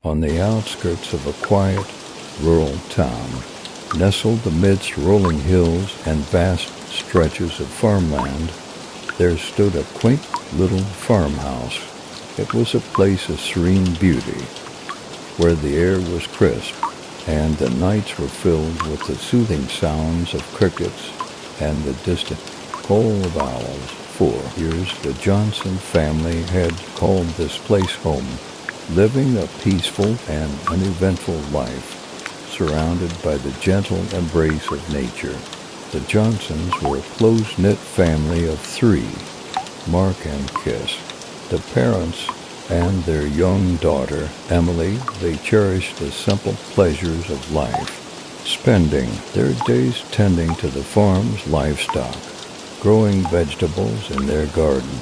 On the outskirts of a quiet, rural town, nestled amidst rolling hills and vast stretches of farmland, there stood a quaint little farmhouse. It was a place of serene beauty, where the air was crisp and the nights were filled with the soothing sounds of crickets and the distant call of owls. For years, the Johnson family had called this place home, living a peaceful and uneventful life, surrounded by the gentle embrace of nature. The Johnsons were a close-knit family of three, Mark and Kiss. The parents and their young daughter, Emily, they cherished the simple pleasures of life, spending their days tending to the farm's livestock, growing vegetables in their garden,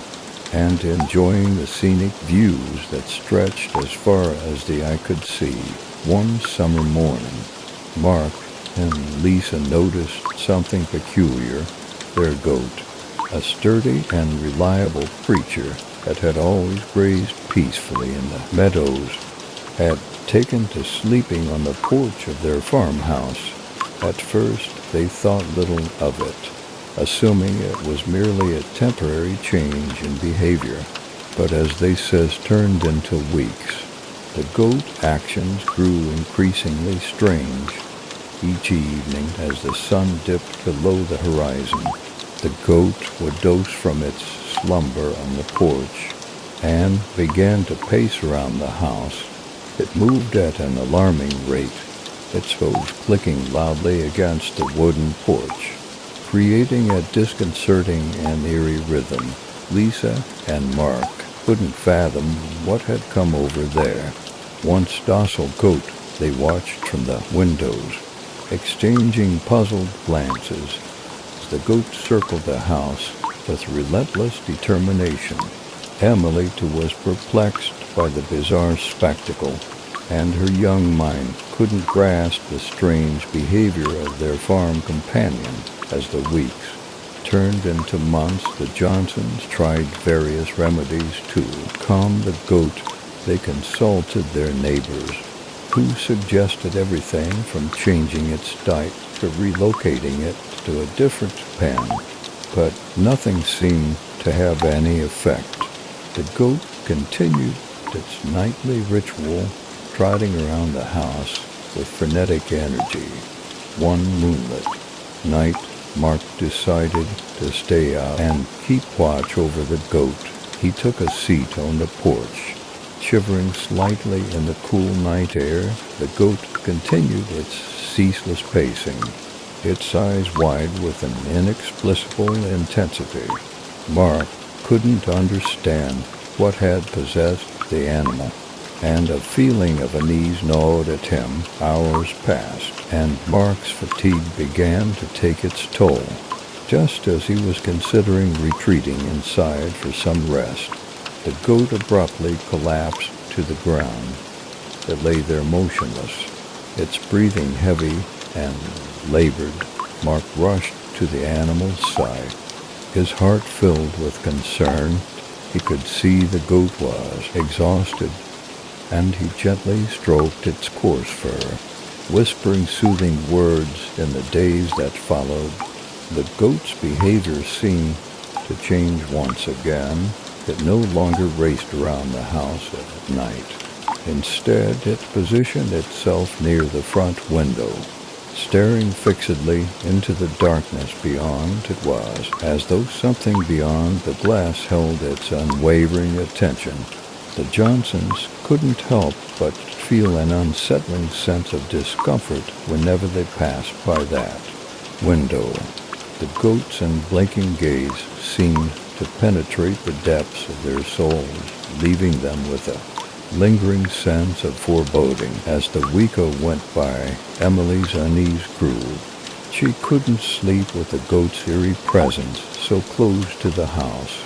and enjoying the scenic views that stretched as far as the eye could see. One summer morning, Mark and Lisa noticed something peculiar. Their goat, a sturdy and reliable creature that had always grazed peacefully in the meadows, had taken to sleeping on the porch of their farmhouse. At first, they thought little of it, assuming it was merely a temporary change in behavior. But as they says turned into weeks, the goat actions grew increasingly strange. Each evening, as the sun dipped below the horizon, the goat would doze from its slumber on the porch and began to pace around the house. It moved at an alarming rate, its hooves clicking loudly against the wooden porch, creating a disconcerting and eerie rhythm. Lisa and Mark couldn't fathom what had come over there. Once docile goat, they watched from the windows, exchanging puzzled glances as the goat circled the house with relentless determination. Emily, too, was perplexed by the bizarre spectacle, and her young mind couldn't grasp the strange behavior of their farm companion. As the weeks turned into months, the Johnsons tried various remedies to calm the goat. They consulted their neighbors, who suggested everything from changing its diet to relocating it to a different pen, but nothing seemed to have any effect. The goat continued its nightly ritual, trotting around the house with frenetic energy. One moonlit night, Mark decided to stay out and keep watch over the goat. He took a seat on the porch. Shivering slightly in the cool night air, the goat continued its ceaseless pacing, its eyes wide with an inexplicable intensity. Mark couldn't understand what had possessed the animal, and a feeling of unease gnawed at him. Hours passed, and Mark's fatigue began to take its toll. Just as he was considering retreating inside for some rest, the goat abruptly collapsed to the ground. It lay there motionless, its breathing heavy and labored. Mark rushed to the animal's side, his heart filled with concern. He could see the goat was exhausted, and he gently stroked its coarse fur, whispering soothing words. In the days that followed, the goat's behavior seemed to change once again. It no longer raced around the house at night. Instead, it positioned itself near the front window, staring fixedly into the darkness beyond. It was as though something beyond the glass held its unwavering attention. The Johnsons couldn't help but feel an unsettling sense of discomfort whenever they passed by that window. The goat's unblinking gaze seemed to penetrate the depths of their souls, leaving them with a lingering sense of foreboding. As the week went by, Emily's unease grew. She couldn't sleep with the goat's eerie presence so close to the house,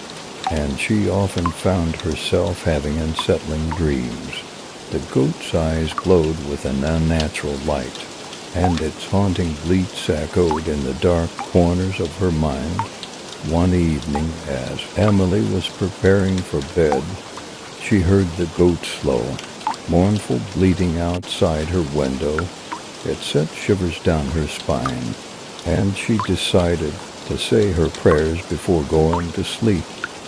and she often found herself having unsettling dreams. The goat's eyes glowed with an unnatural light, and its haunting bleats echoed in the dark corners of her mind. One evening, as Emily was preparing for bed, she heard the goat's slow, mournful bleating outside her window. It sent shivers down her spine, and she decided to say her prayers before going to sleep,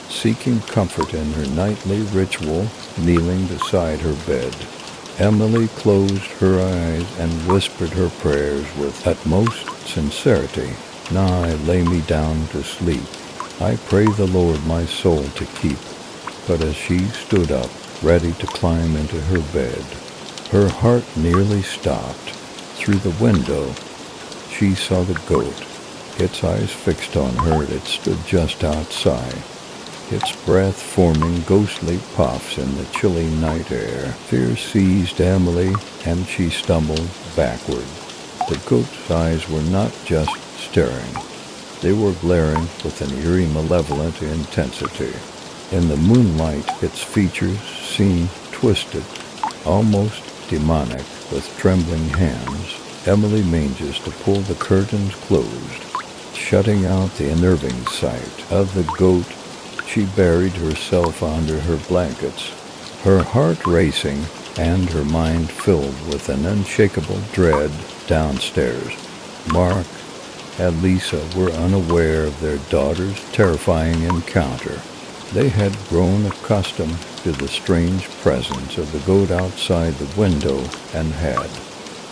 seeking comfort in her nightly ritual, kneeling beside her bed. Emily closed her eyes and whispered her prayers with utmost sincerity. "Now I lay me down to sleep. I pray the Lord my soul to keep." But as she stood up, ready to climb into her bed, her heart nearly stopped. Through the window, she saw the goat, its eyes fixed on her. It stood just outside, its breath forming ghostly puffs in the chilly night air. Fear seized Emily, and she stumbled backward. The goat's eyes were not just staring. They were glaring with an eerie, malevolent intensity. In the moonlight, its features seemed twisted, almost demonic. With trembling hands, Emily managed to pull the curtains closed, shutting out the unnerving sight of the goat. She buried herself under her blankets, her heart racing and her mind filled with an unshakable dread. Downstairs, Mark and Lisa were unaware of their daughter's terrifying encounter. They had grown accustomed to the strange presence of the goat outside the window and had,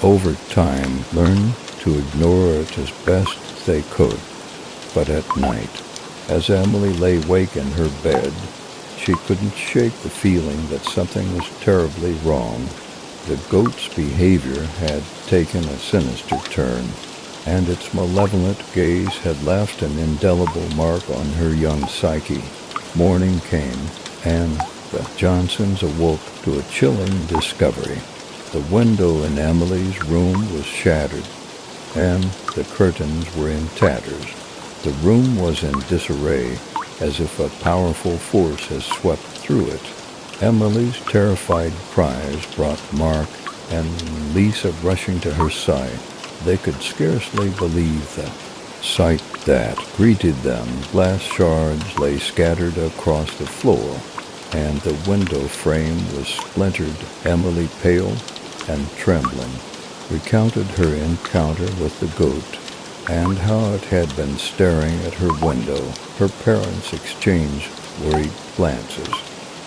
over time, learned to ignore it as best they could. But at night, as Emily lay awake in her bed, she couldn't shake the feeling that something was terribly wrong. The goat's behavior had taken a sinister turn, and its malevolent gaze had left an indelible mark on her young psyche. Morning came, and the Johnsons awoke to a chilling discovery. The window in Emily's room was shattered, and the curtains were in tatters. The room was in disarray, as if a powerful force had swept through it. Emily's terrified cries brought Mark and Lisa rushing to her side. They could scarcely believe the sight that greeted them. Glass shards lay scattered across the floor, and the window frame was splintered. Emily, pale and trembling, recounted her encounter with the goat and how it had been staring at her window. Her parents exchanged worried glances.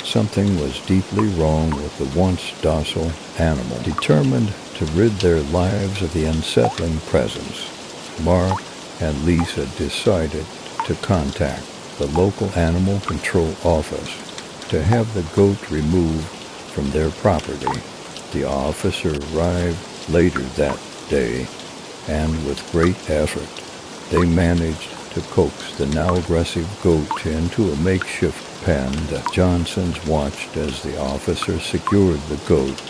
Something was deeply wrong with the once docile animal. Determined to rid their lives of the unsettling presence, Mark and Lisa decided to contact the local animal control office to have the goat removed from their property. The officer arrived later that day, and with great effort, they managed to coax the now aggressive goat into a makeshift pen. The Johnsons watched as the officer secured the goat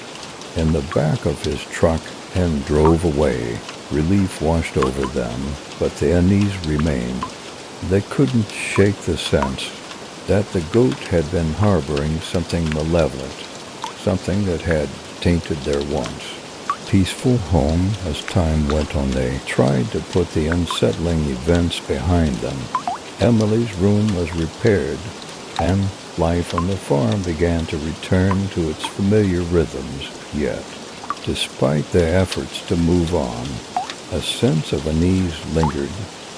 in the back of his truck and drove away. Relief washed over them, but the unease remained. They couldn't shake the sense that the goat had been harboring something malevolent, something that had tainted their once peaceful home. As time went on, they tried to put the unsettling events behind them. Emily's room was repaired, and life on the farm began to return to its familiar rhythms. Yet, despite their efforts to move on, a sense of unease lingered,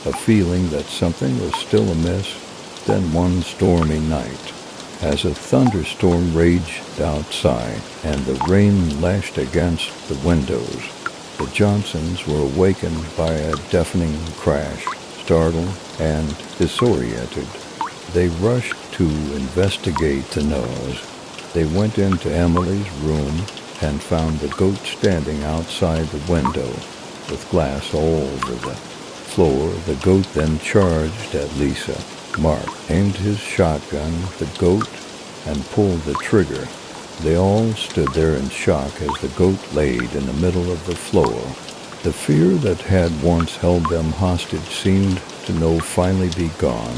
a feeling that something was still amiss. Then one stormy night, as a thunderstorm raged outside and the rain lashed against the windows, the Johnsons were awakened by a deafening crash. Startled and disoriented, they rushed to investigate the noise. They went into Emily's room and found the goat standing outside the window with glass all over the floor. The goat then charged at Lisa. Mark aimed his shotgun at the goat and pulled the trigger. They all stood there in shock as the goat laid in the middle of the floor. The fear that had once held them hostage seemed to finally be gone.